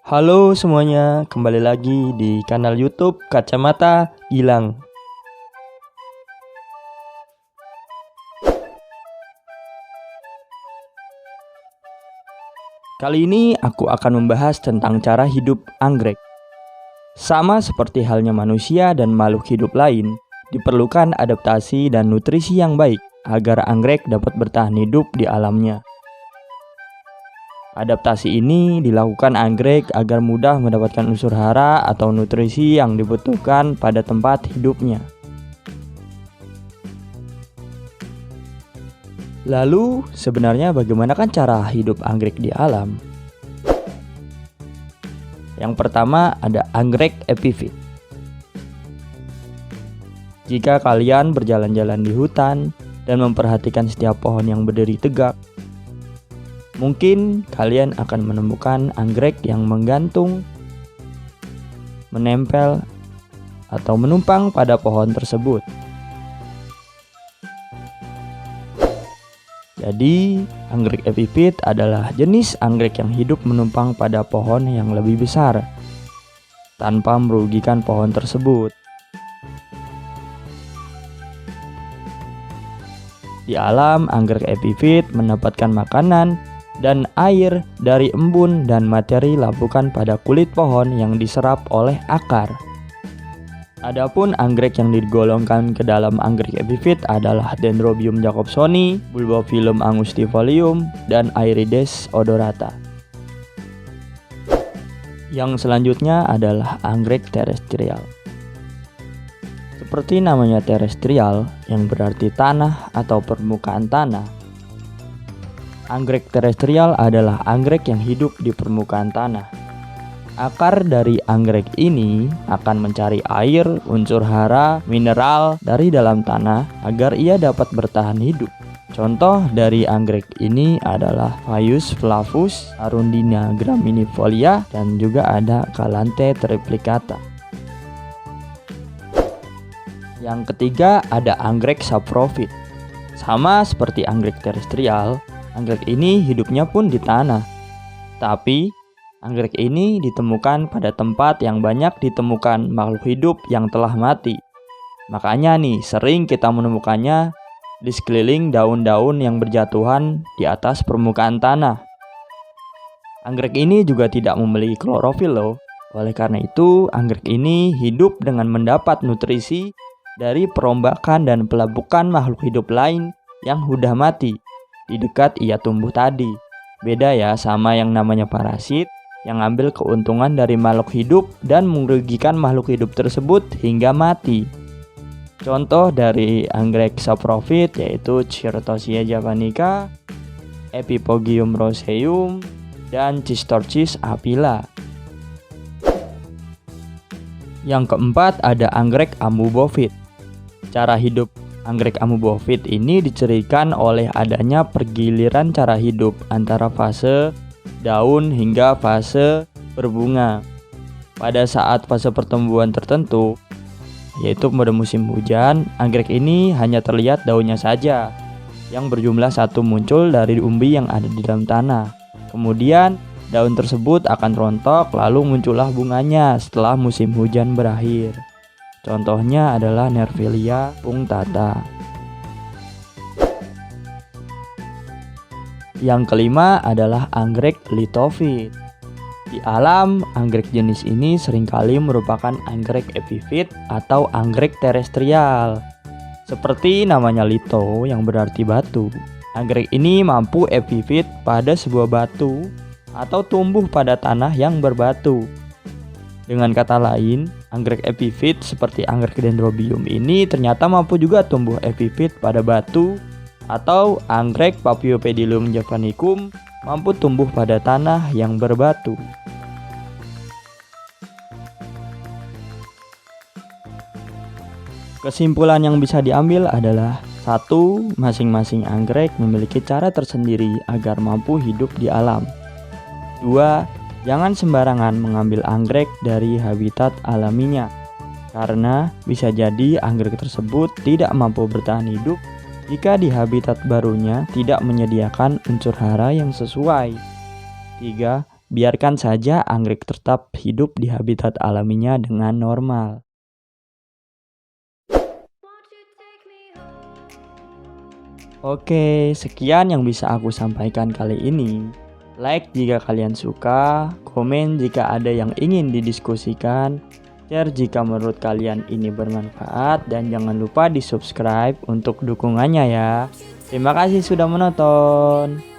Halo semuanya, kembali lagi di kanal YouTube Kacamata Gilang. Kali ini aku akan membahas tentang cara hidup anggrek. Sama seperti halnya manusia dan makhluk hidup lain, diperlukan adaptasi dan nutrisi yang baik agar anggrek dapat bertahan hidup di alamnya. Adaptasi ini dilakukan anggrek agar mudah mendapatkan unsur hara atau nutrisi yang dibutuhkan pada tempat hidupnya. Lalu, sebenarnya bagaimanakah cara hidup anggrek di alam? Yang pertama ada anggrek epifit. Jika kalian berjalan-jalan di hutan dan memperhatikan setiap pohon yang berdiri tegak, mungkin kalian akan menemukan anggrek yang menggantung, menempel, atau menumpang pada pohon tersebut. Jadi, anggrek epifit adalah jenis anggrek yang hidup menumpang pada pohon yang lebih besar, tanpa merugikan pohon tersebut. Di alam, anggrek epifit mendapatkan makanan dan air dari embun dan materi lapukan pada kulit pohon yang diserap oleh akar. Adapun anggrek yang digolongkan ke dalam anggrek epifit adalah Dendrobium jacobsoni, Bulbophyllum angustifolium, dan Aerides odorata. Yang selanjutnya adalah anggrek terestrial. Seperti namanya terestrial yang berarti tanah atau permukaan tanah, anggrek terestrial adalah anggrek yang hidup di permukaan tanah. Akar dari anggrek ini akan mencari air, unsur hara, mineral dari dalam tanah agar ia dapat bertahan hidup. Contoh dari anggrek ini adalah Phaeus flavus, Arundina graminifolia, dan juga ada Calanthe triplicata. Yang ketiga ada anggrek saprofit. Sama seperti anggrek terestrial, anggrek ini hidupnya pun di tanah. Tapi, anggrek ini ditemukan pada tempat yang banyak ditemukan makhluk hidup yang telah mati. Makanya nih, sering kita menemukannya di sekeliling daun-daun yang berjatuhan di atas permukaan tanah. Anggrek ini juga tidak memiliki klorofil loh. Oleh karena itu, anggrek ini hidup dengan mendapat nutrisi dari perombakan dan pelapukan makhluk hidup lain yang sudah mati di dekat ia tumbuh tadi. Beda ya sama yang namanya parasit yang ambil keuntungan dari makhluk hidup dan merugikan makhluk hidup tersebut hingga mati. Contoh dari anggrek saprofit yaitu Certosia javanica, Epipogium roseum, dan Cistorchis apila. Yang keempat ada anggrek amubofit. Cara hidup anggrek amubofit ini dicirikan oleh adanya pergiliran cara hidup antara fase daun hingga fase berbunga. Pada saat fase pertumbuhan tertentu, yaitu pada musim hujan, anggrek ini hanya terlihat daunnya saja yang berjumlah satu muncul dari umbi yang ada di dalam tanah. Kemudian daun tersebut akan rontok lalu muncullah bunganya setelah musim hujan berakhir. Contohnya adalah Nervilia punctata. Yang kelima adalah anggrek lithofit. Di alam, anggrek jenis ini seringkali merupakan anggrek epifit atau anggrek terestrial. Seperti namanya litho yang berarti batu. Anggrek ini mampu epifit pada sebuah batu atau tumbuh pada tanah yang berbatu. Dengan kata lain, anggrek epifit seperti anggrek dendrobium ini ternyata mampu juga tumbuh epifit pada batu, atau anggrek Paphiopedilum javanicum mampu tumbuh pada tanah yang berbatu. Kesimpulan yang bisa diambil adalah 1. Masing-masing anggrek memiliki cara tersendiri agar mampu hidup di alam. 2. Jangan sembarangan mengambil anggrek dari habitat alaminya, karena bisa jadi anggrek tersebut tidak mampu bertahan hidup jika di habitat barunya tidak menyediakan unsur hara yang sesuai. 3. biarkan saja anggrek tetap hidup di habitat alaminya dengan normal. Oke, sekian yang bisa aku sampaikan kali ini. Like jika kalian suka, komen jika ada yang ingin didiskusikan, share jika menurut kalian ini bermanfaat, dan jangan lupa di subscribe untuk dukungannya ya. Terima kasih sudah menonton.